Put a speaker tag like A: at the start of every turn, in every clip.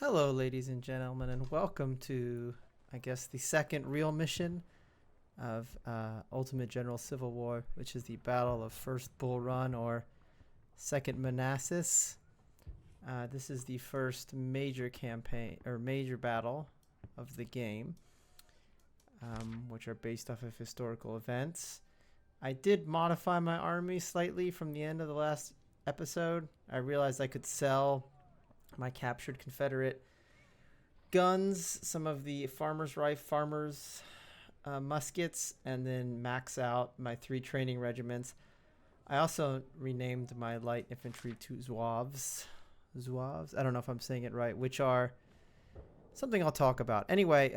A: Hello, ladies and gentlemen, and welcome to, I guess, the second real mission of Ultimate General Civil War, which is the Battle of First Bull Run or Second Manassas. This is the first major campaign or major battle of the game, which are based off of historical events. I did modify my army slightly from the end of the last episode. I realized I could sell my captured Confederate guns, some of the farmers muskets, and then max out my 3 training regiments. I also renamed my light infantry to Zouaves. I don't know if I'm saying it right, which are something I'll talk about. Anyway,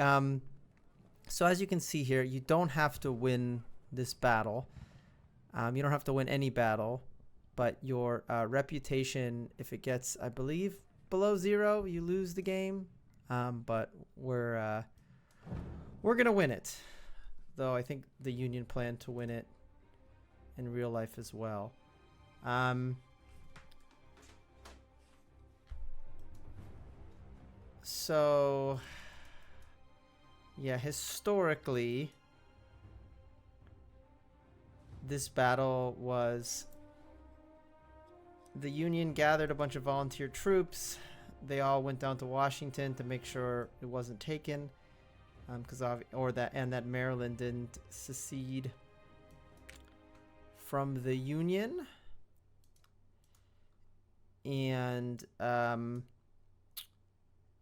A: so as you can see here, you don't have to win this battle. You don't have to win any battle, but your reputation, if it gets, I believe, below 0, you lose the game. But we're gonna win it, though. I think the Union planned to win it in real life as well. So yeah, historically, this battle was the Union gathered a bunch of volunteer troops. They all went down to Washington to make sure it wasn't taken, that Maryland didn't secede from the Union, and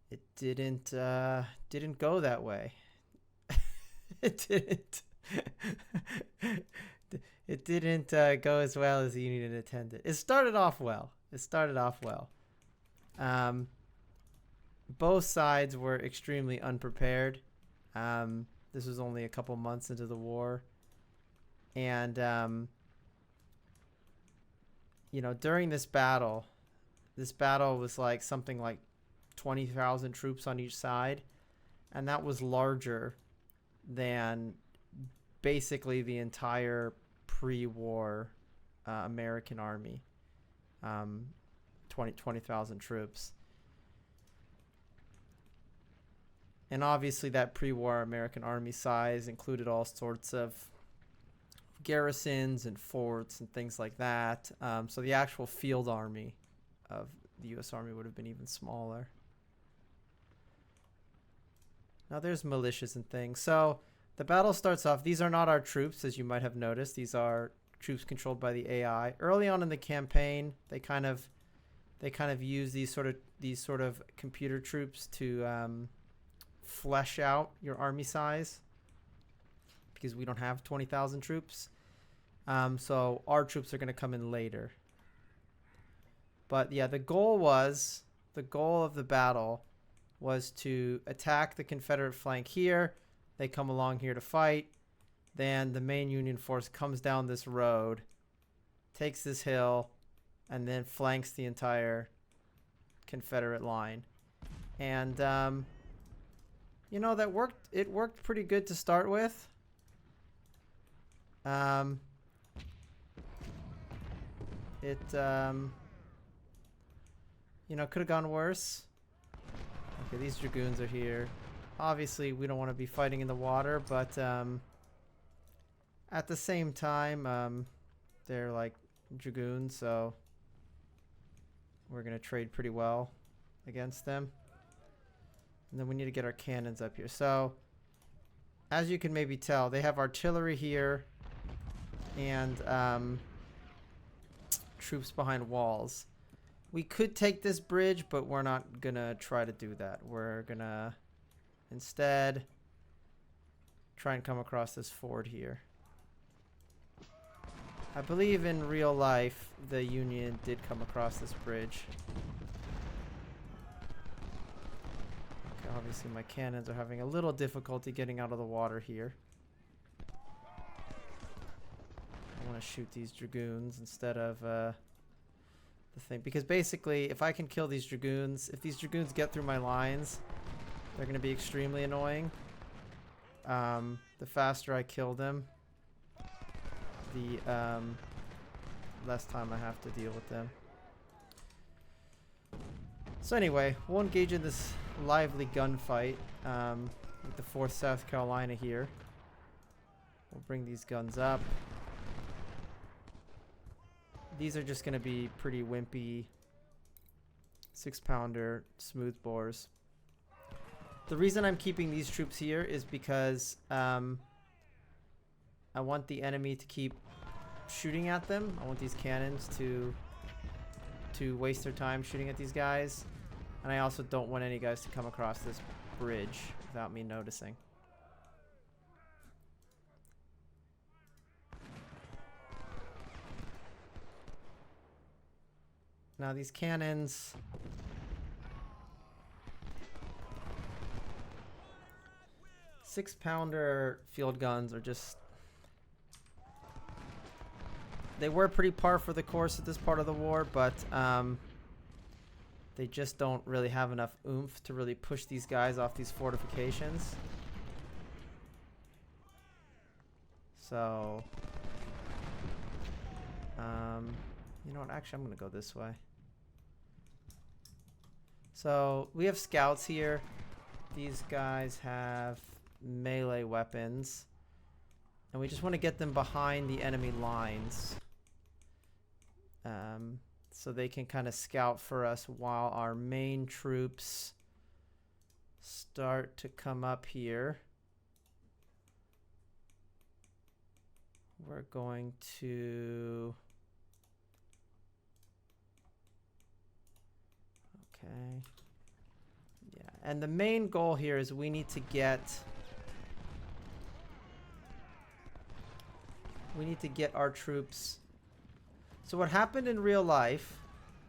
A: it didn't go that way. It didn't. It didn't go as well as the Union intended. It started off well. Both sides were extremely unprepared. This was only a couple months into the war. And, during this battle was like something like 20,000 troops on each side. And that was larger than basically the entire pre-war American army. 20,000 troops. And obviously that pre-war American army size included all sorts of garrisons and forts and things like that. So the actual field army of the U.S. Army would have been even smaller. Now there's militias and things. So the battle starts off. These are not our troops, as you might have noticed. These are troops controlled by the AI. Early on in the campaign, they kind of use these sort of computer troops to flesh out your army size, because we don't have 20,000 troops. So our troops are going to come in later. But yeah, the goal of the battle was to attack the Confederate flank here. They come along here to fight. Then the main Union force comes down this road, takes this hill, and then flanks the entire Confederate line. And, that worked. It worked pretty good to start with. Could have gone worse. Okay, these dragoons are here. Obviously, we don't want to be fighting in the water, but at the same time, they're like dragoons, so we're going to trade pretty well against them. And then we need to get our cannons up here. So, as you can maybe tell, they have artillery here and troops behind walls. We could take this bridge, but we're not going to try to do that. We're going to instead try and come across this ford here. I believe in real life the Union did come across this bridge. Okay, obviously my cannons are having a little difficulty getting out of the water here. I want to shoot these dragoons instead of the thing, because basically if I can kill these dragoons, if these dragoons get through my lines, they're going to be extremely annoying. The faster I kill them, the less time I have to deal with them. So anyway, we'll engage in this lively gunfight with the 4th South Carolina here. We'll bring these guns up. These are just going to be pretty wimpy 6-pounder smoothbores. The reason I'm keeping these troops here is because I want the enemy to keep shooting at them. I want these cannons to waste their time shooting at these guys. And I also don't want any guys to come across this bridge without me noticing. Now these cannons, six-pounder field guns are just, they were pretty par for the course at this part of the war, but they just don't really have enough oomph to really push these guys off these fortifications. So, you know what? Actually, I'm going to go this way. So, we have scouts here. These guys have melee weapons. And we just want to get them behind the enemy lines. So they can kind of scout for us while our main troops start to come up here. We're going to... Okay. Yeah, and the main goal here is we need to get our troops. So what happened in real life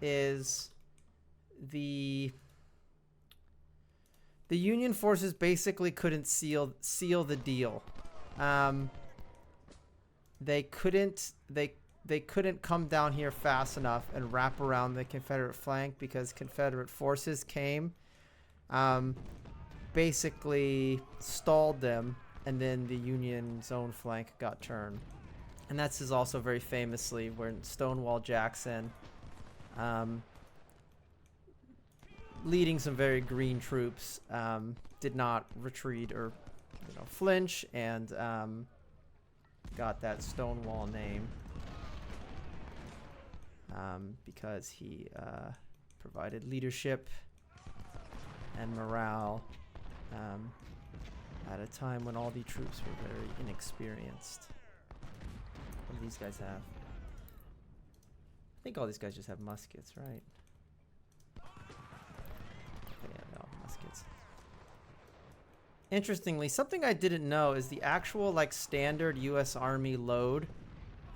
A: is the Union forces basically couldn't seal the deal. They couldn't come down here fast enough and wrap around the Confederate flank because Confederate forces came, basically stalled them, and then the Union's own flank got turned. And that's is also very famously when Stonewall Jackson, leading some very green troops, did not retreat or flinch, and got that Stonewall name because he provided leadership and morale at a time when all the troops were very inexperienced. What do these guys have? I think all these guys just have muskets, right? Yeah, no, muskets. Interestingly, something I didn't know is the actual standard US Army load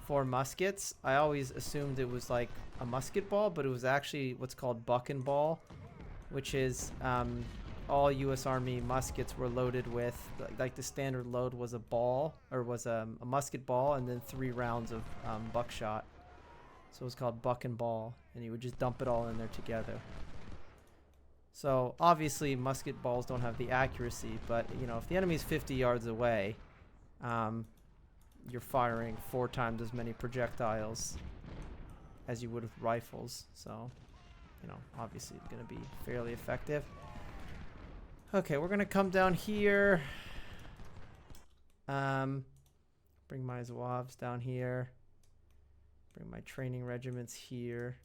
A: for muskets. I always assumed it was like a musket ball, but it was actually what's called buck and ball, which is all US Army muskets were loaded with, like the standard load was a ball, or was a musket ball, and then 3 rounds of buckshot. So it was called buck and ball, and you would just dump it all in there together. So obviously musket balls don't have the accuracy, but if the enemy's 50 yards away, you're firing 4 times as many projectiles as you would with rifles. So, obviously it's going to be fairly effective. Okay, we're going to come down here. Bring my Zouaves down here. Bring my training regiments here.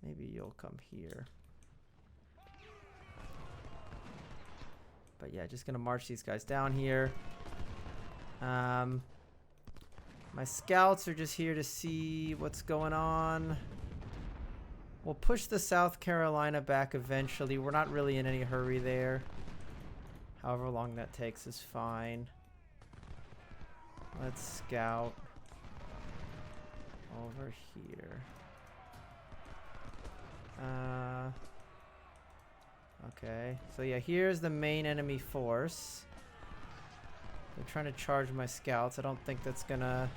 A: Maybe you'll come here. But yeah, just going to march these guys down here. My scouts are just here to see what's going on. We'll push the South Carolina back eventually. We're not really in any hurry there. However long that takes is fine. Let's scout over here. Okay, so yeah, here's the main enemy force. They're trying to charge my scouts. I don't think that's gonna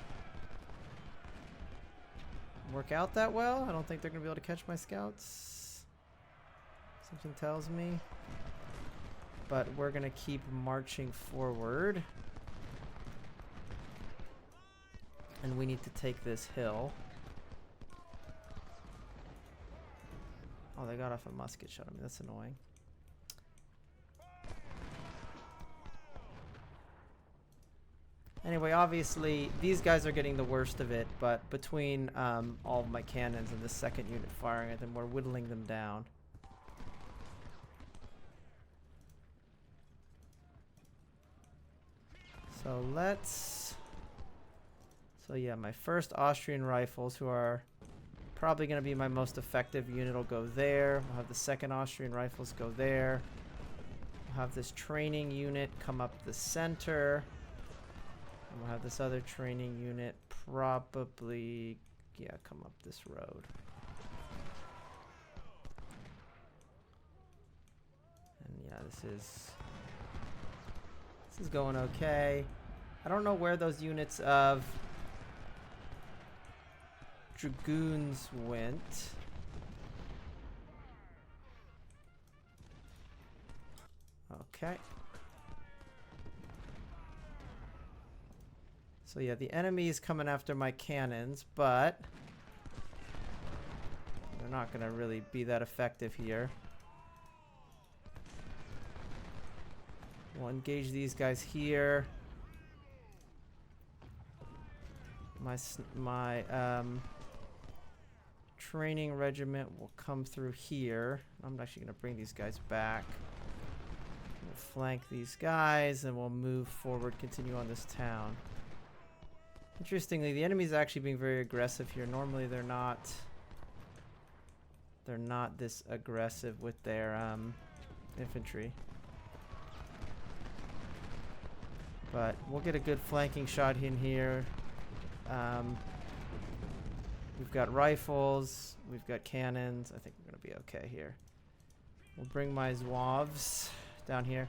A: work out that well. I don't think they're gonna be able to catch my scouts. Something tells me. But we're gonna keep marching forward. And we need to take this hill. Oh, they got off a musket shot. I mean, that's annoying. Anyway, obviously, these guys are getting the worst of it, but between all of my cannons and the second unit firing at them, we're whittling them down. So let's... So yeah, my first Austrian rifles, who are probably going to be my most effective unit, will go there. We'll have the second Austrian rifles go there. We'll have this training unit come up the center. And we'll have this other training unit probably, yeah, come up this road. And yeah, this is going okay. I don't know where those units of dragoons went. Okay. So yeah, the enemy is coming after my cannons, but they're not going to really be that effective here. We'll engage these guys here. My training regiment will come through here. I'm actually going to bring these guys back. We'll flank these guys, and we'll move forward, continue on this town. Interestingly, the enemy's actually being very aggressive here. Normally, they're not this aggressive with their infantry. But we'll get a good flanking shot in here. We've got rifles. We've got cannons. I think we're going to be okay here. We'll bring my Zouaves down here.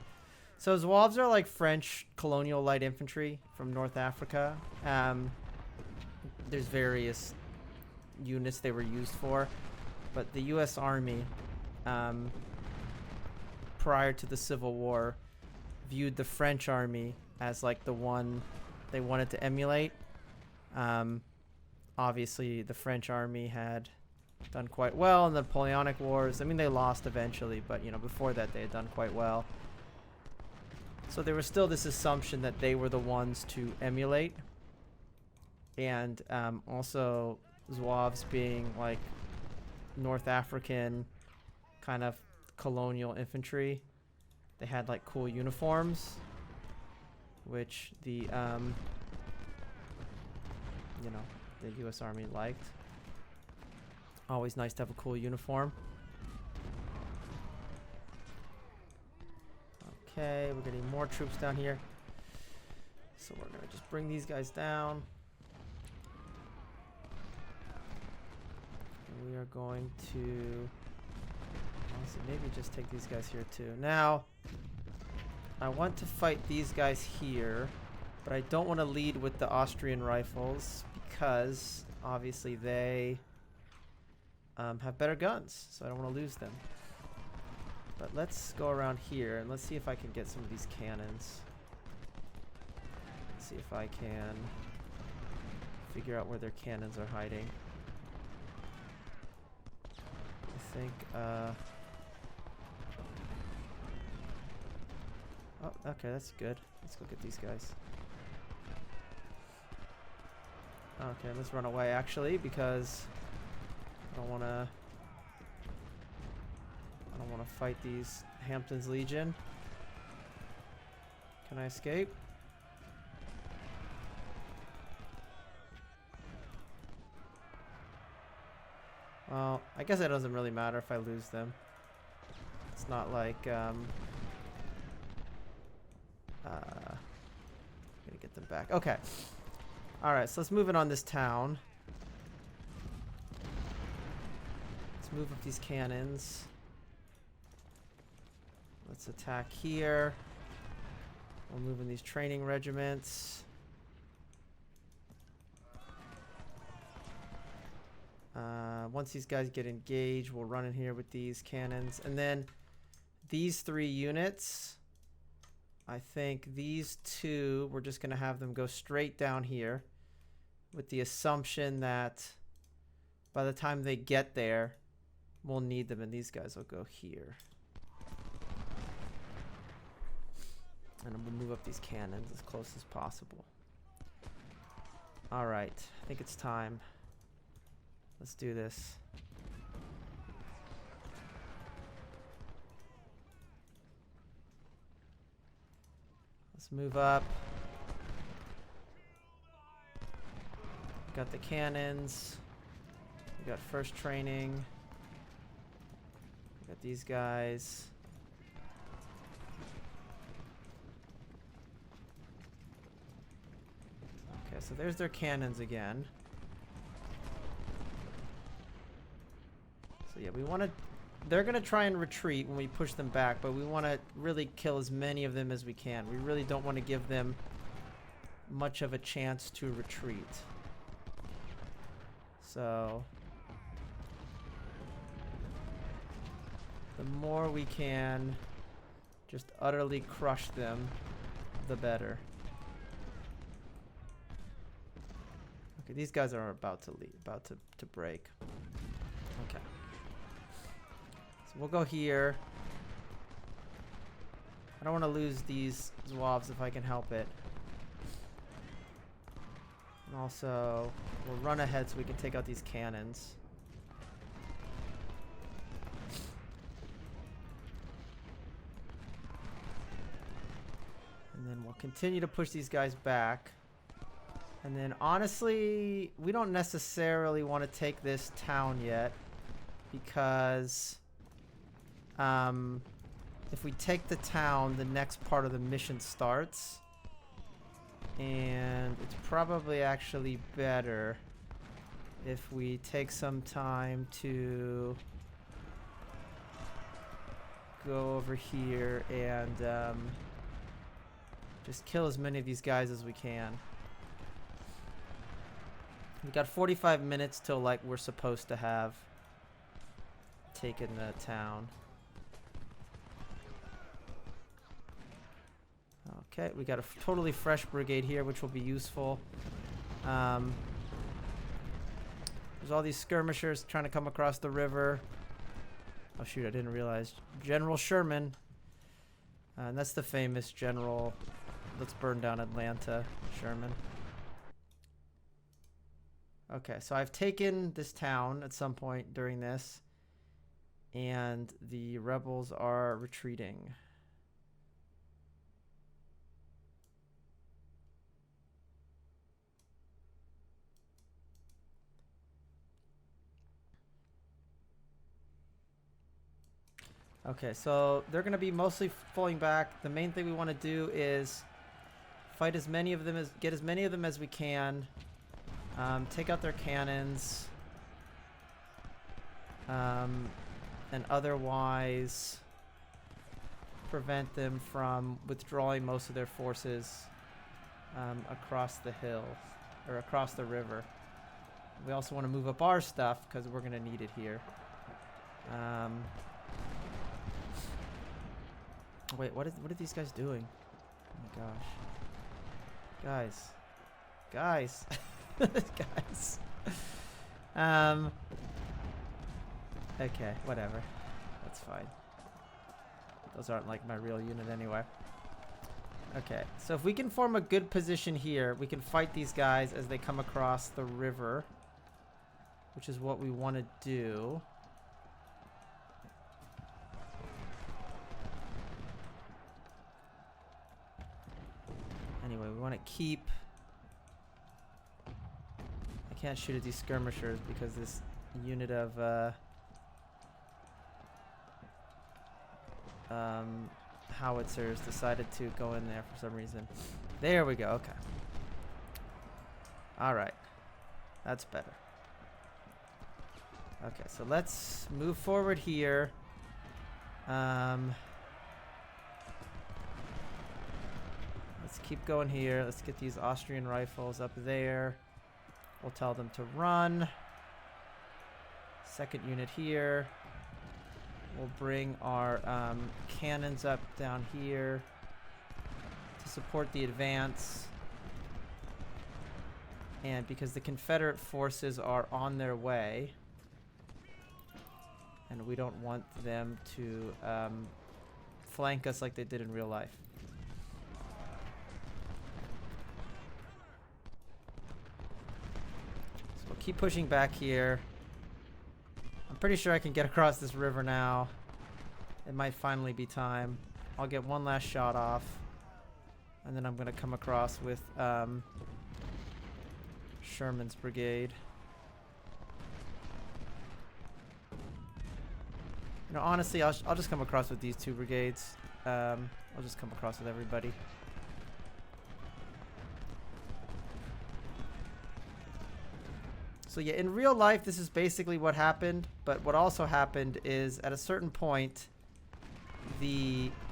A: So Zouaves are like French colonial light infantry from North Africa. There's various units they were used for. But the U.S. Army, prior to the Civil War, viewed the French Army as like the one they wanted to emulate. Obviously, the French Army had done quite well in the Napoleonic Wars. I mean, they lost eventually, but you know, before that they had done quite well. So there was still this assumption that they were the ones to emulate. And also Zouaves being like North African kind of colonial infantry. They had like cool uniforms, which the you know, the U.S. Army liked. Always nice to have a cool uniform. Okay, we're getting more troops down here. So we're gonna just bring these guys down. And we are going to honestly maybe just take these guys here too. Now, I want to fight these guys here, but I don't want to lead with the Austrian rifles because obviously they have better guns, so I don't want to lose them. But let's go around here and let's see if I can get some of these cannons. Let's see if I can figure out where their cannons are hiding. I think, oh, okay, that's good. Let's go get these guys. Okay, let's run away actually because I don't want to fight these Hampton's Legion. Can I escape? Well, I guess it doesn't really matter if I lose them. It's not like gonna get them back. Okay. Alright, so let's move in on this town. Let's move up these cannons. Let's attack here. We'll move in these training regiments. Once these guys get engaged, we'll run in here with these cannons. And then these 3 units, I think these 2, we're just going to have them go straight down here with the assumption that by the time they get there, we'll need them, and these guys will go here. And I'm gonna move up these cannons as close as possible. All right, I think it's time. Let's do this. Let's move up. Got the cannons. We got first training. We got these guys. Okay, so there's their cannons again. So yeah, we want to... They're going to try and retreat when we push them back, but we want to really kill as many of them as we can. We really don't want to give them much of a chance to retreat. So... the more we can just utterly crush them, the better. Okay, these guys are about to leave, about to break. Okay. So we'll go here. I don't want to lose these Zouaves if I can help it. And also, we'll run ahead so we can take out these cannons. And then we'll continue to push these guys back. And then honestly, we don't necessarily want to take this town yet, because if we take the town, the next part of the mission starts. And it's probably actually better if we take some time to go over here and just kill as many of these guys as we can. We got 45 minutes till like we're supposed to have taken the town. Okay, we got a totally fresh brigade here, which will be useful. There's all these skirmishers trying to come across the river. Oh shoot, I didn't realize. General Sherman. And that's the famous general. Let's burn down Atlanta, Sherman. Okay, so I've taken this town at some point during this, and the rebels are retreating. Okay, so they're going to be mostly falling back. The main thing we want to do is fight as many of them get as many of them as we can. Take out their cannons, and otherwise prevent them from withdrawing most of their forces across the hill, or across the river. We also want to move up our stuff because we're going to need it here. Wait, what are these guys doing? Oh my gosh. Guys. Guys. Okay, whatever. That's fine. Those aren't like my real unit anyway. Okay, so if we can form a good position here, we can fight these guys as they come across the river, which is what we want to do. Anyway, we want to keep... I can't shoot at these skirmishers because this unit of howitzers decided to go in there for some reason. There we go. Okay. All right. That's better. Okay, so let's move forward here. Let's keep going here. Let's get these Austrian rifles up there. We'll tell them to run. Second unit here. We'll bring our cannons up down here to support the advance. And because the Confederate forces are on their way, And we don't want them to flank us like they did in real life. So we'll keep pushing back here. I'm pretty sure I can get across this river now. It might finally be time. I'll get one last shot off. And then I'm going to come across with Sherman's brigade. You know, honestly, I'll just come across with these two brigades. I'll just come across with everybody. So yeah, in real life, this is basically what happened. But what also happened is, at a certain point,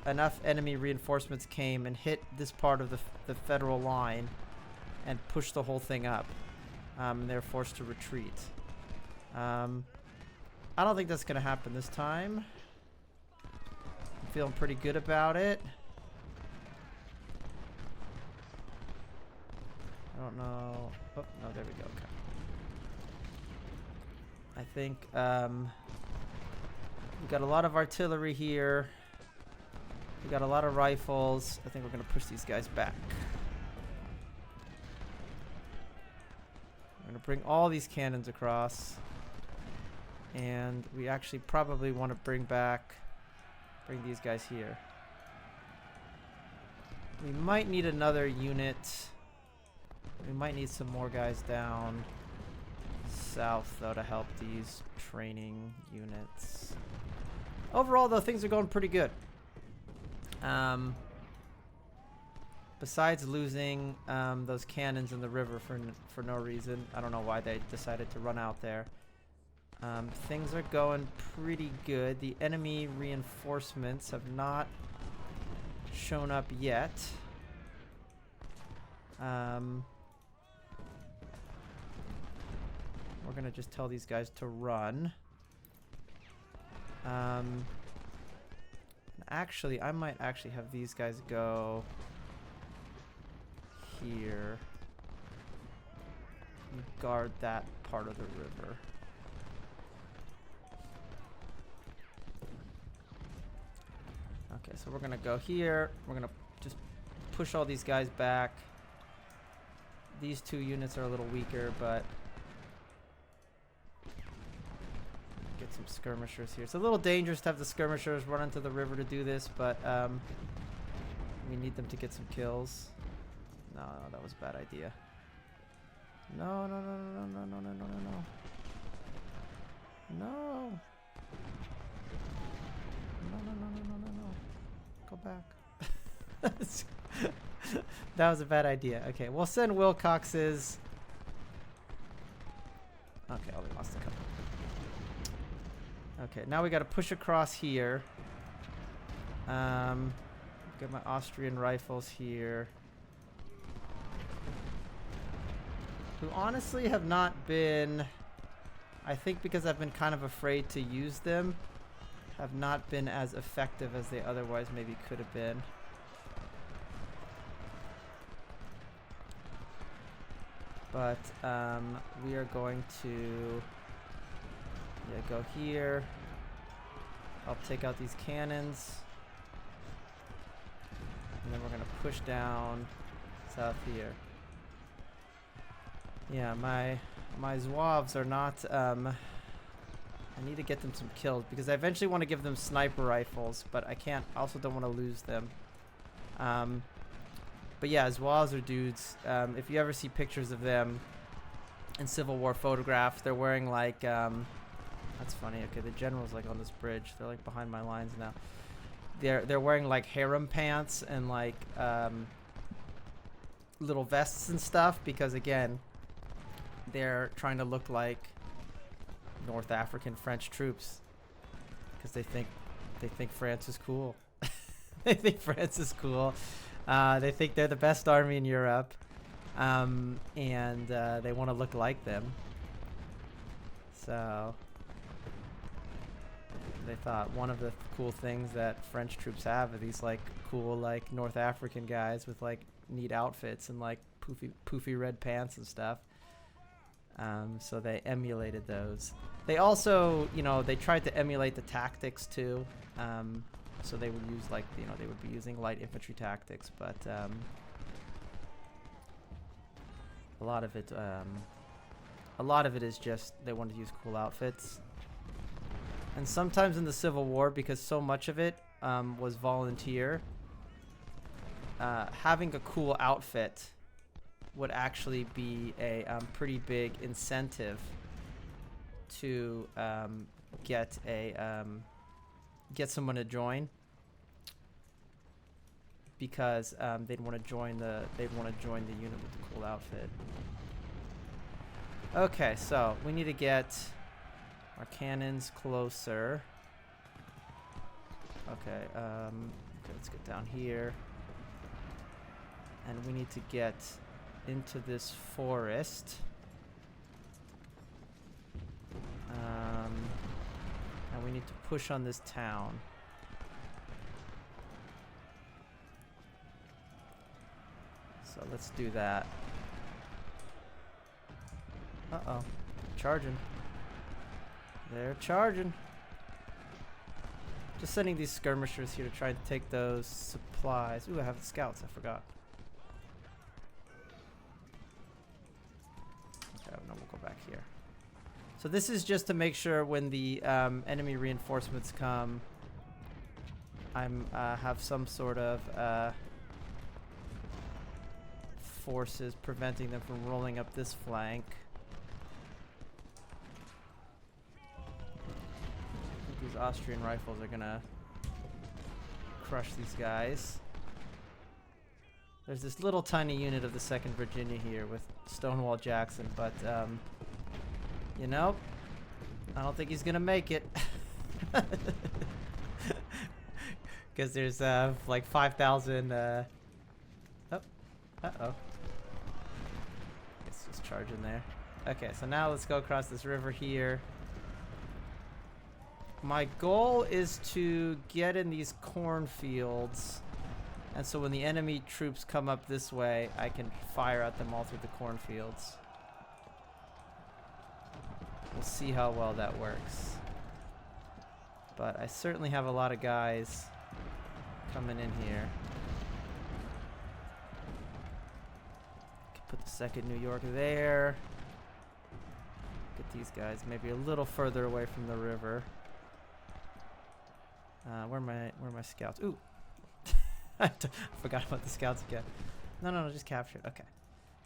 A: enough enemy reinforcements came and hit this part of the federal line and pushed the whole thing up. And they're forced to retreat. I don't think that's going to happen this time. I'm feeling pretty good about it. I don't know. Oh, no, there we go. Okay. I think we've got a lot of artillery here. We got a lot of rifles. I think we're going to push these guys back. We're going to bring all these cannons across. And we actually probably want to bring these guys here. We might need another unit. We might need some more guys down south, though, to help these training units. Overall, though, things are going pretty good. Besides losing those cannons in the river for no reason. I don't know why they decided to run out there. Things are going pretty good. The enemy reinforcements have not shown up yet. We're going to just tell these guys to run. Actually, I might actually have these guys go here and guard that part of the river. Okay, so we're going to go here. We're going to just push all these guys back. These two units are a little weaker, but get some skirmishers here. It's a little dangerous to have the skirmishers run into the river to do this, but we need them to get some kills. No, that was a bad idea. No. No. Go back. That was a bad idea. Okay, we'll send Wilcox's. Okay, oh, we lost a couple. Okay, now we got to push across here. Get my Austrian rifles here. Who honestly have not been, I think because I've been kind of afraid to use them, have not been as effective as they otherwise maybe could have been. But we are going to go here. I'll take out these cannons. And then we're going to push down south here. Yeah, my Zouaves are not... I need to get them some kills because I eventually want to give them sniper rifles, but I can't. I also don't want to lose them. But yeah, Zouaves are dudes. If you ever see pictures of them in Civil War photographs, they're wearing like... that's funny. Okay, the general's like on this bridge. They're like behind my lines now. They're wearing like harem pants and like little vests and stuff because again, they're trying to look like North African French troops because they think France is cool. They think France is cool. They think they're the best army in Europe, and they want to look like them. So they thought one of the cool things that French troops have are these like cool like North African guys with like neat outfits and like poofy red pants and stuff. So they emulated those. They also, you know, they tried to emulate the tactics too. So they would use like, you know, they would be using light infantry tactics, but a lot of it is just they wanted to use cool outfits. And sometimes in the Civil War, because so much of it was volunteer, having a cool outfit would actually be a pretty big incentive to get someone to join, because they'd want to join the unit with the cool outfit. Okay, so we need to get our cannons closer. Okay, let's get down here, and we need to get into this forest. And we need to push on this town. So let's do that. Uh-oh. Charging. They're charging. Just sending these skirmishers here to try and take those supplies. Ooh, I have the scouts. I forgot. Okay, no, we'll go back here. So this is just to make sure when the enemy reinforcements come, I'm have some sort of forces preventing them from rolling up this flank. I think these Austrian rifles are gonna crush these guys. There's this little tiny unit of the 2nd Virginia here with Stonewall Jackson, but you know, I don't think he's gonna make it. Because there's like 5,000 oh, uh-oh. It's just charging there. Okay, so now let's go across this river here. My goal is to get in these cornfields, and so when the enemy troops come up this way, I can fire at them all through the cornfields. We'll see how well that works. But I certainly have a lot of guys coming in here. Could put the 2nd New York there. Get these guys maybe a little further away from the river. Where are my scouts? Ooh. I forgot about the scouts again. No, just capture it. Okay.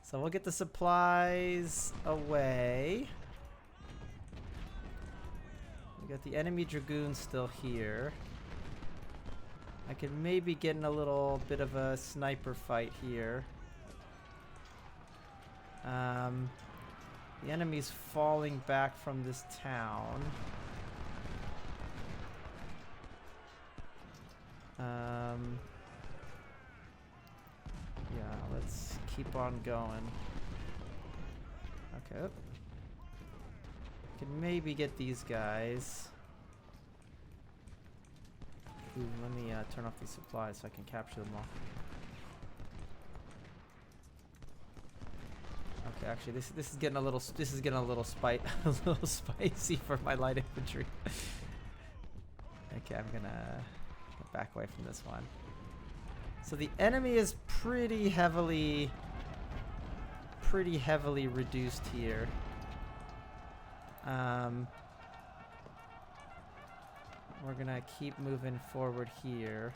A: So we'll get the supplies away. We got the enemy dragoons still here. I could maybe get in a little bit of a sniper fight here. The enemy's falling back from this town. Yeah, let's keep on going. Okay. Can maybe get these guys. Ooh, let me turn off these supplies so I can capture them all. Okay, actually, this is getting a little a little spicy for my light infantry. Okay, I'm gonna back away from this one. So the enemy is pretty heavily reduced here. We're gonna keep moving forward here.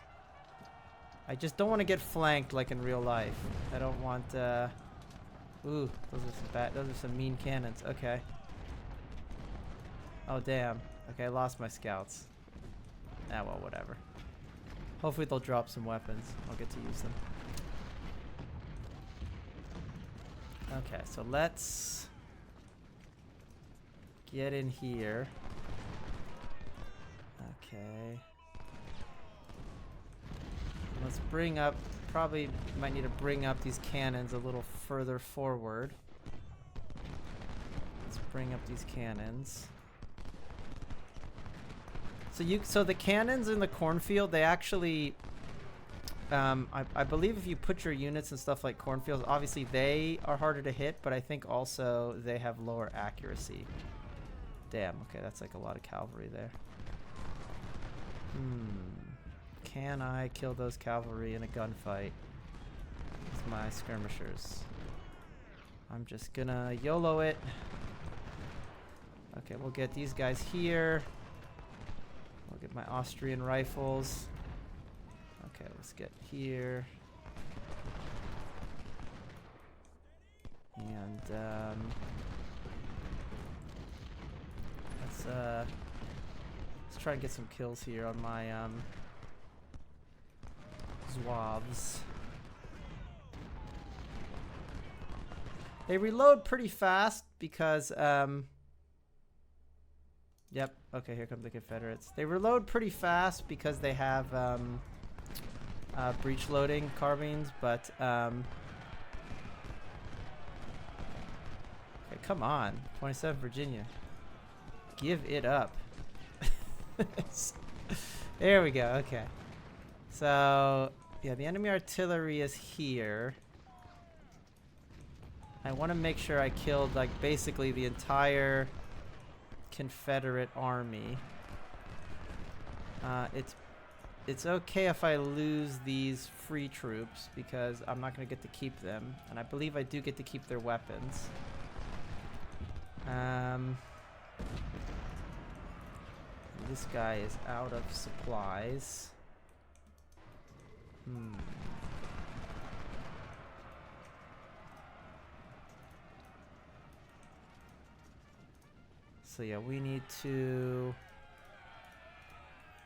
A: I just don't want to get flanked like in real life. I don't want ooh, those are some mean cannons. Okay. Oh damn. Okay, I lost my scouts. Ah well, whatever. Hopefully they'll drop some weapons. I'll get to use them. Okay, so let's get in here. Okay. Let's bring up, probably might need to bring up these cannons a little further forward. Let's bring up these cannons. So the cannons in the cornfield, they actually, I believe if you put your units in stuff like cornfields, obviously they are harder to hit, but I think also they have lower accuracy. Damn, okay, that's like a lot of cavalry there. Can I kill those cavalry in a gunfight with my skirmishers? I'm just gonna YOLO it. Okay, we'll get these guys here. We'll get my Austrian rifles. Okay, let's get here. And let's try and get some kills here on my Zouaves. They reload pretty fast because yep, okay, here come the Confederates. They reload pretty fast because they have breech loading carbines, but okay, come on, 27 Virginia. Give it up. There we go, okay. So, yeah, the enemy artillery is here. I want to make sure I killed, like, basically the entire Confederate army. It's okay if I lose these free troops because I'm not going to get to keep them. And I believe I do get to keep their weapons. This guy is out of supplies. So yeah, we need to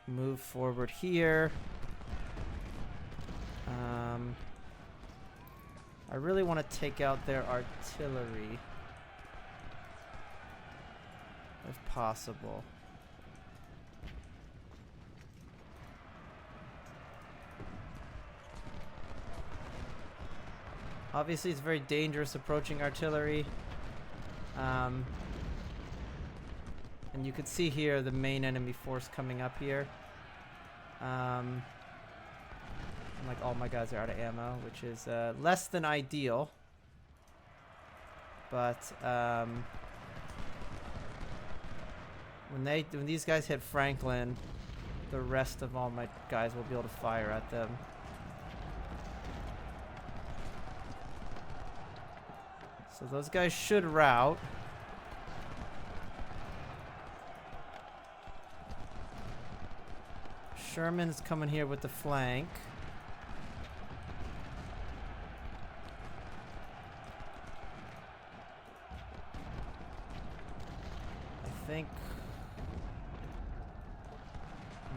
A: move forward here. I really want to take out their artillery if possible. Obviously, it's very dangerous approaching artillery. And you can see here the main enemy force coming up here. Like all my guys are out of ammo, which is less than ideal. But when these guys hit Franklin, the rest of all my guys will be able to fire at them. So those guys should rout. Sherman's coming here with the flank. I think.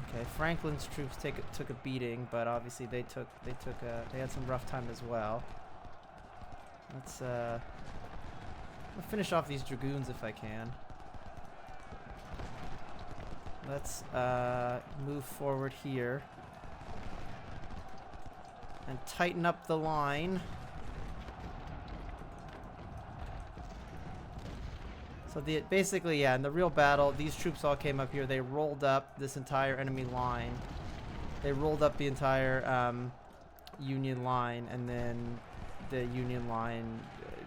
A: Okay, Franklin's troops took a beating, but obviously they had some rough time as well. Let's I'll finish off these dragoons if I can. Let's move forward here and tighten up the line. So basically, yeah, in the real battle, these troops all came up here. They rolled up this entire enemy line. They rolled up the entire Union line, and then the Union line,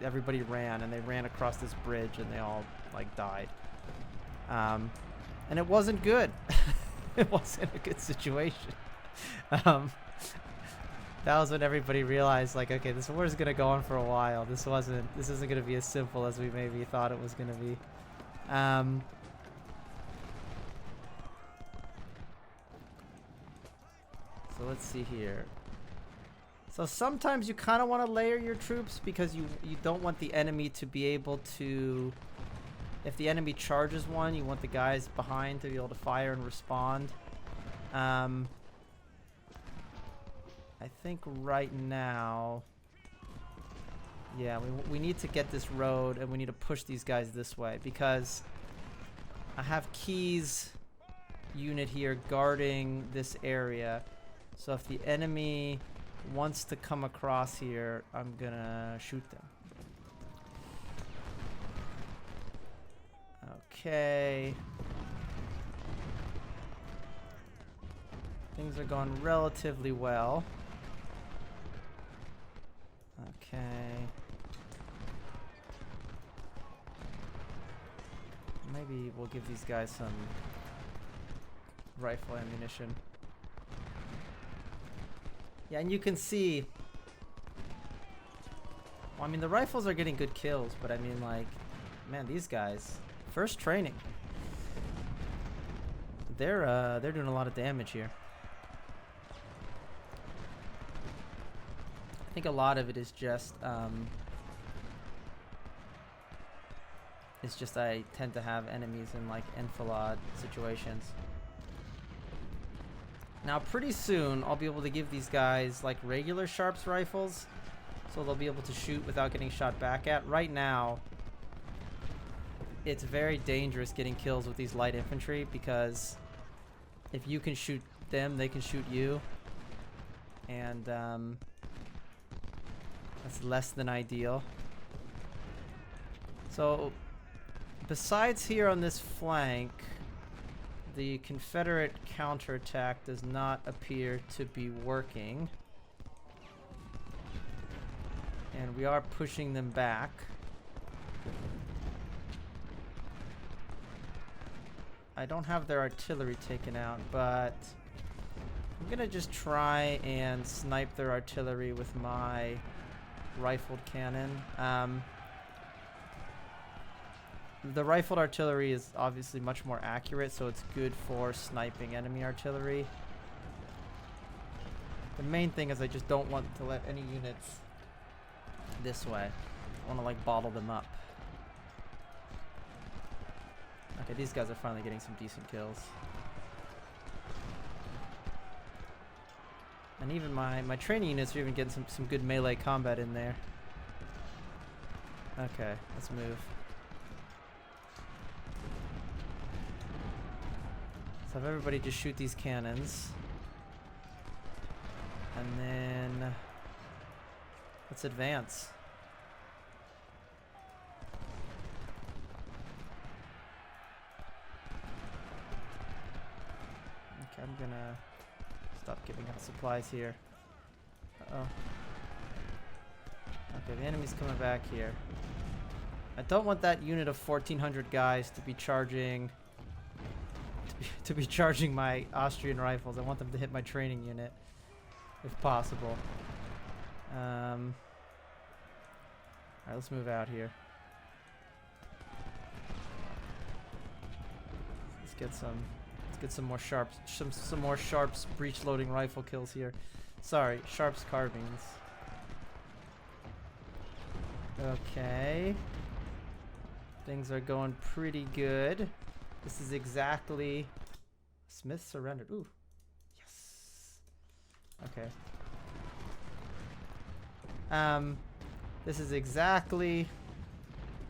A: everybody ran, and they ran across this bridge, and they all like died. And it wasn't good. It wasn't a good situation. That was when everybody realized, like, okay, this war is gonna go on for a while. This isn't gonna be as simple as we maybe thought it was gonna be. So let's see here. So sometimes you kind of want to layer your troops because you don't want the enemy to be able to. If the enemy charges one, you want the guys behind to be able to fire and respond. I think right now, yeah, we need to get this road and we need to push these guys this way because I have Key's unit here guarding this area. So if the enemy wants to come across here, I'm gonna shoot them. Okay. Things are going relatively well. Okay. Maybe we'll give these guys some rifle ammunition. Yeah, and you can see... Well, I mean, the rifles are getting good kills, but I mean, like... Man, these guys... First training. They're doing a lot of damage here. I think a lot of it is just... It's just I tend to have enemies in like enfilade situations. Now pretty soon I'll be able to give these guys like regular Sharps rifles, so they'll be able to shoot without getting shot back at. Right now it's very dangerous getting kills with these light infantry, because if you can shoot them, they can shoot you, and that's less than ideal. So besides here on this flank, the Confederate counterattack does not appear to be working. And we are pushing them back. I don't have their artillery taken out, but I'm gonna just try and snipe their artillery with my rifled cannon. The rifled artillery is obviously much more accurate, so it's good for sniping enemy artillery. The main thing is I just don't want to let any units this way. I want to like bottle them up. Okay, these guys are finally getting some decent kills. And even my training units are even getting some good melee combat in there. Okay, let's move. So have everybody just shoot these cannons. And then let's advance. Okay, I'm gonna stop giving out supplies here. Uh-oh. Okay, the enemy's coming back here. I don't want that unit of 1,400 guys to be charging my Austrian rifles. I want them to hit my training unit, if possible. Alright, let's move out here. Let's get some more sharps, some more Sharps breech loading rifle kills here. Sorry, Sharps carbines. Okay. Things are going pretty good. This is exactly... Smith surrendered. Ooh. Yes. Okay. This is exactly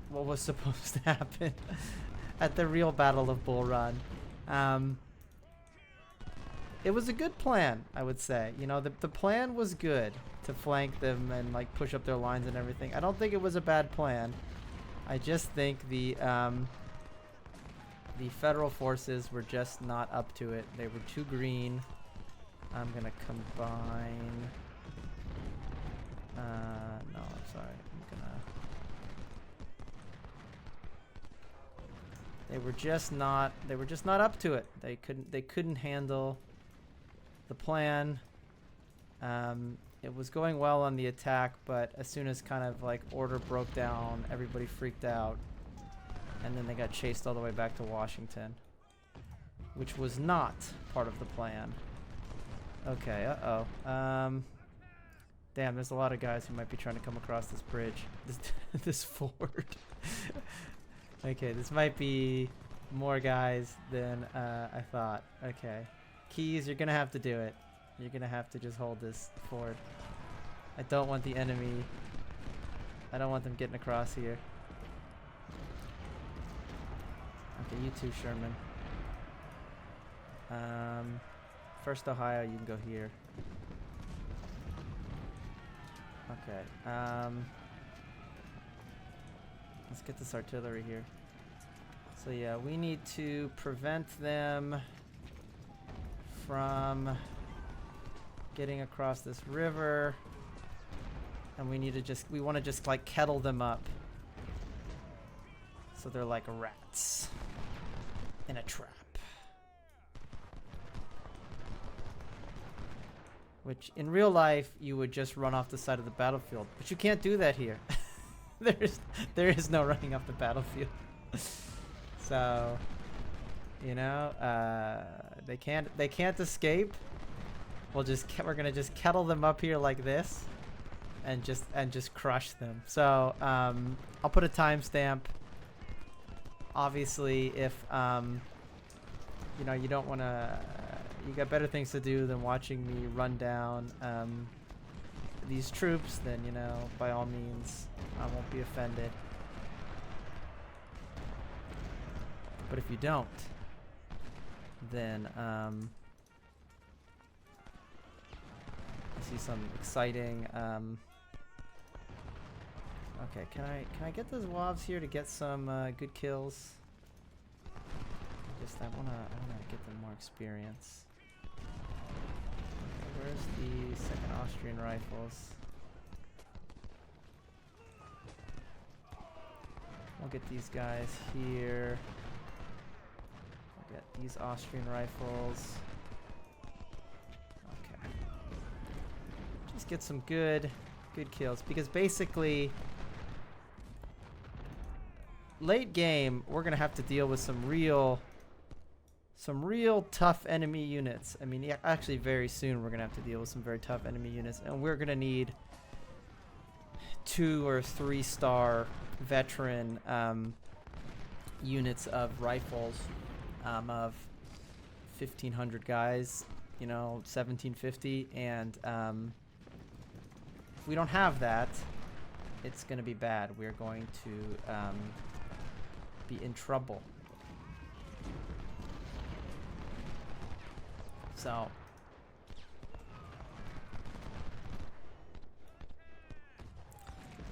A: what was supposed to happen at the real Battle of Bull Run. It was a good plan, I would say. You know, the plan was good to flank them and like push up their lines and everything. I don't think it was a bad plan. I just think the federal forces were just not up to it. They were too green. I'm gonna combine. No, I'm sorry. I'm gonna. They were just not up to it. They couldn't handle the plan. It was going well on the attack, but as soon as kind of like order broke down, everybody freaked out. And then they got chased all the way back to Washington, which was not part of the plan. Okay, uh-oh. Damn, there's a lot of guys who might be trying to come across this bridge, this ford. Okay, this might be more guys than I thought. Okay. Keys, you're gonna have to do it. You're gonna have to just hold this ford. I don't want the enemy... I don't want them getting across here. Okay, you too, Sherman. First Ohio, you can go here. Okay, let's get this artillery here. So yeah, we need to prevent them from getting across this river. And we need to we want to just like kettle them up. So they're like rats in a trap. Which in real life you would just run off the side of the battlefield, but you can't do that here. there is no running off the battlefield. So, you know, they can't escape. We're gonna just kettle them up here like this, and just crush them. So I'll put a timestamp. Obviously, if you know, you don't want to, you got better things to do than watching me run down these troops, then, you know, by all means, I won't be offended. But if you don't, then I see some exciting. Okay, can I get those Wavs here to get some good kills? I wanna get them more experience. Okay, where's the second Austrian rifles? We'll get these guys here. We'll get these Austrian rifles. Okay. Just get some good kills, because basically late game we're gonna have to deal with some real tough enemy units. I mean, yeah, actually very soon we're gonna have to deal with some very tough enemy units, and we're gonna need 2 or 3 star veteran units of rifles of 1,500 guys, you know, 1,750, and if we don't have that, it's gonna be bad. We're going to be in trouble. So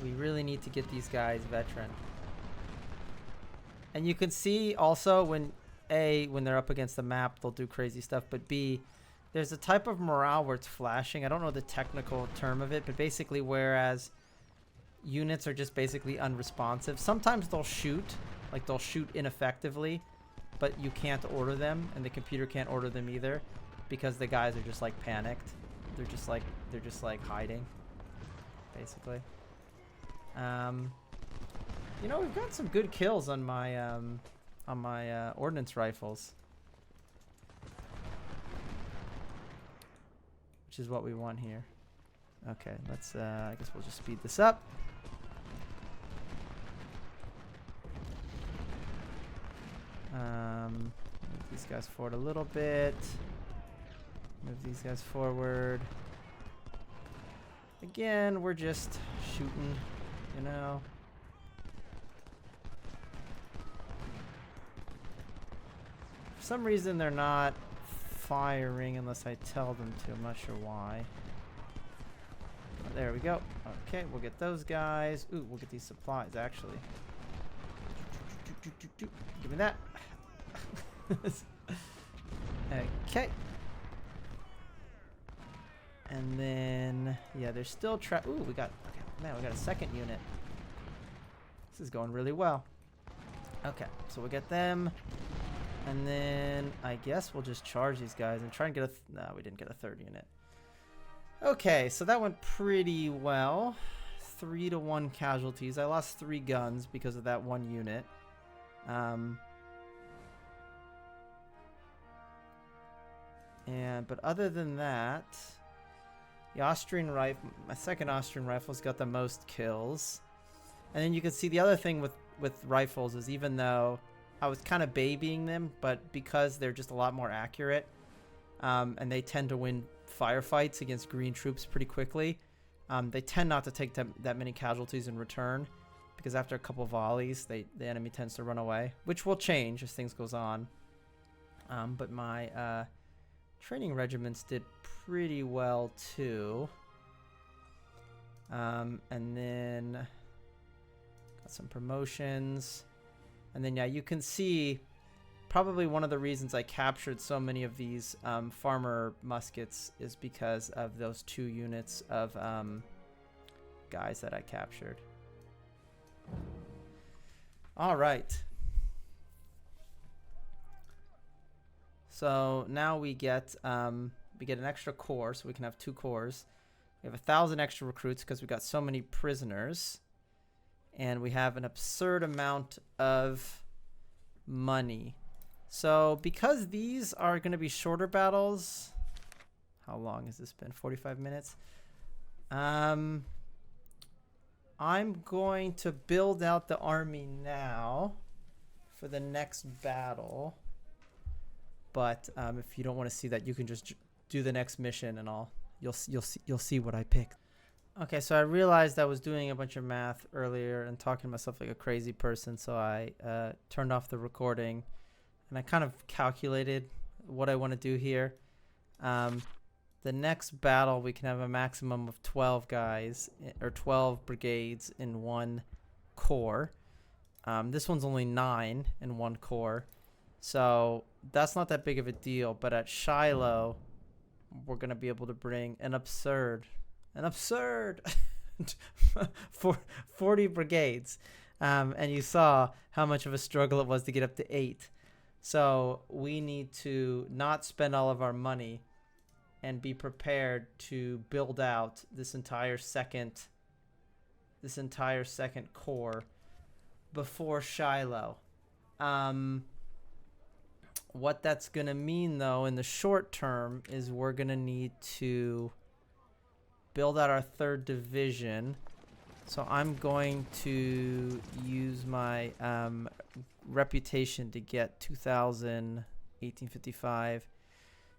A: we really need to get these guys veteran. And you can see also when they're up against the map, they'll do crazy stuff, but B, there's a type of morale where it's flashing. I don't know the technical term of it, but basically whereas units are just basically unresponsive. Sometimes they'll shoot ineffectively, but you can't order them, and the computer can't order them either, because the guys are just like panicked. They're just like hiding, basically. You know, we've got some good kills on my ordnance rifles, which is what we want here. Okay, let's I guess we'll just speed this up. Move these guys forward a little bit. Move these guys forward. Again, we're just shooting, you know. For some reason, they're not firing unless I tell them to. I'm not sure why. Oh, there we go. Okay, we'll get those guys. Ooh, we'll get these supplies, actually. Give me that. Okay. And then, yeah, there's still ooh, we got a second unit. This is going really well. Okay, so we'll get them. And then I guess we'll just charge these guys and try and get no, we didn't get a third unit. Okay, so that went pretty well. 3-1 casualties. I lost 3 guns because of that one unit. But other than that, the Austrian rifle, my second Austrian rifle's got the most kills. And then you can see the other thing with rifles is, even though I was kind of babying them, but because they're just a lot more accurate, and they tend to win firefights against green troops pretty quickly, they tend not to take that many casualties in return, because after a couple volleys, the enemy tends to run away, which will change as things goes on. But my training regiments did pretty well too. And then got some promotions. And then, yeah, you can see probably one of the reasons I captured so many of these farmer muskets is because of those 2 units of guys that I captured. All right. So now we get an extra corps, so we can have 2 corps. We have 1,000 extra recruits because we got so many prisoners, and we have an absurd amount of money. So because these are going to be shorter battles, how long has this been? 45 minutes. I'm going to build out the army now for the next battle. But if you don't want to see that, you can just do the next mission, and you'll see what I picked. Okay, so I realized I was doing a bunch of math earlier and talking to myself like a crazy person, so I turned off the recording, and I kind of calculated what I want to do here. The next battle, we can have a maximum of 12 guys, or 12 brigades in one corps. This one's only 9 in one corps, so that's not that big of a deal. But at Shiloh, we're going to be able to bring an absurd 40 brigades. And you saw how much of a struggle it was to get up to 8. So we need to not spend all of our money and be prepared to build out this entire second corps before Shiloh. What that's going to mean, though, in the short term is we're going to need to build out our 3rd division. So I'm going to use my reputation to get 2,000 1855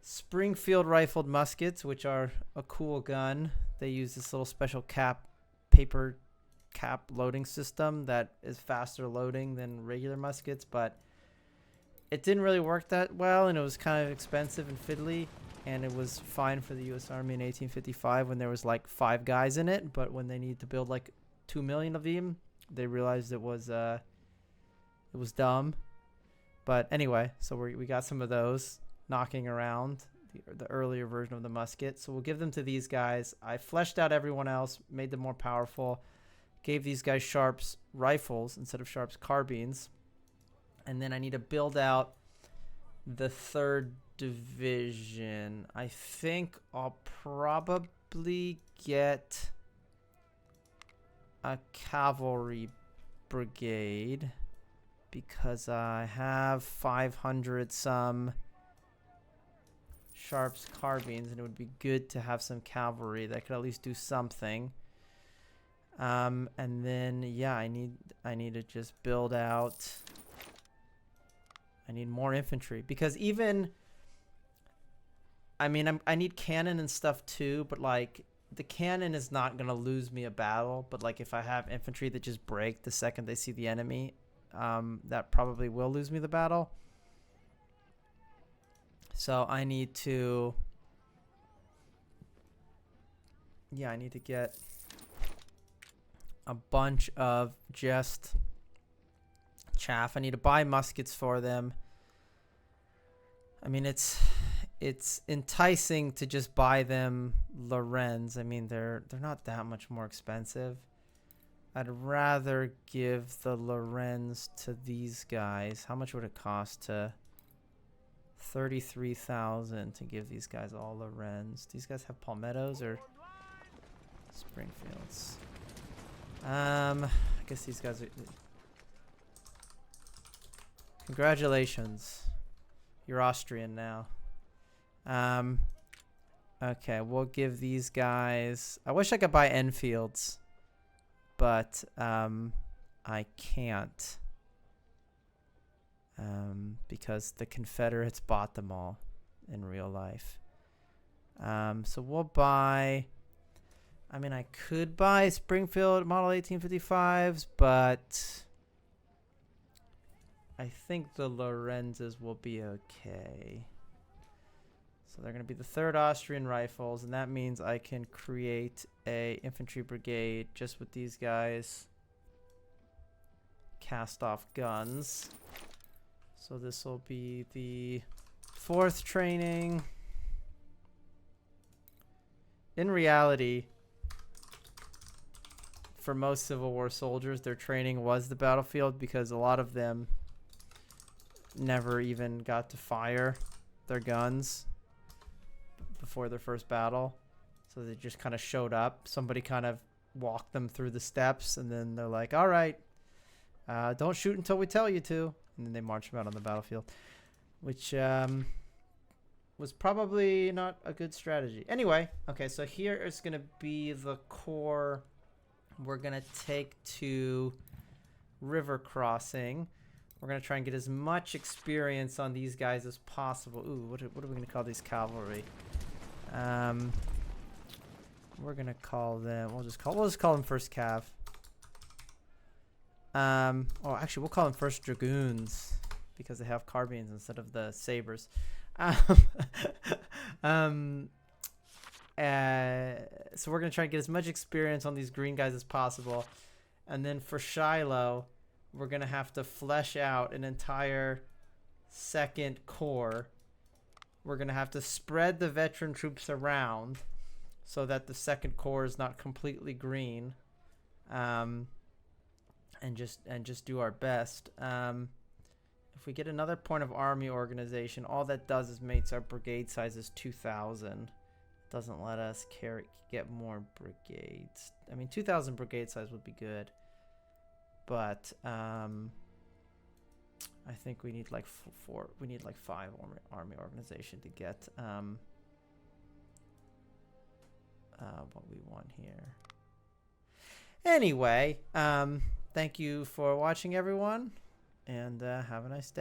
A: Springfield rifled muskets, which are a cool gun. They use this little special paper cap loading system that is faster loading than regular muskets, but it didn't really work that well, and it was kind of expensive and fiddly, and it was fine for the U.S. Army in 1855 when there was like 5 guys in it, but when they needed to build like 2 million of them, they realized it was dumb. But anyway, so we got some of those knocking around, the earlier version of the musket. So we'll give them to these guys. I fleshed out everyone else, made them more powerful, gave these guys Sharps rifles instead of Sharps carbines. And then I need to build out the 3rd division. I think I'll probably get a cavalry brigade because I have 500 some Sharps carbines, and it would be good to have some cavalry that could at least do something. And then yeah, I need to just build out. I need more infantry because I need cannon and stuff too, but like the cannon is not gonna lose me a battle. But like if I have infantry that just break the second they see the enemy, that probably will lose me the battle. So I need to get a bunch of just chaff. I need to buy muskets for them. I mean, it's enticing to just buy them Lorenz. I mean, they're not that much more expensive. I'd rather give the Lorenz to these guys. How much would it cost to 33,000 to give these guys all Lorenz? These guys have palmettos or Springfields? I guess these guys are. Congratulations, you're Austrian now. Okay, we'll give these guys. I wish I could buy Enfields, but I can't. Because the Confederates bought them all in real life. So we'll buy. I mean, I could buy Springfield Model 1855s, but I think the Lorenzes will be okay. So they're going to be the 3rd Austrian Rifles, and that means I can create a infantry brigade just with these guys cast off guns. So this will be the 4th training. In reality, for most Civil War soldiers, their training was the battlefield, because a lot of them never even got to fire their guns before their first battle. So they just kind of showed up. Somebody kind of walked them through the steps, and then they're like, all right, don't shoot until we tell you to. And then they march them out on the battlefield, which was probably not a good strategy. Anyway, okay, so here is going to be the corps we're going to take to river crossing. We're going to try and get as much experience on these guys as possible. Ooh, what are we going to call these cavalry? We're going to call them, we'll just call them first cav. Oh, actually, we'll call them first dragoons, because they have carbines instead of the sabers. So we're going to try and get as much experience on these green guys as possible. And then for Shiloh, we're going to have to flesh out an entire second corps. We're going to have to spread the veteran troops around so that the second corps is not completely green. And just do our best. If we get another point of army organization, all that does is makes our brigade sizes 2,000. Doesn't let us get more brigades. I mean, 2,000 brigade size would be good, but I think we need like we need like 5 army organization to get what we want here. Anyway, thank you for watching, everyone, and have a nice day.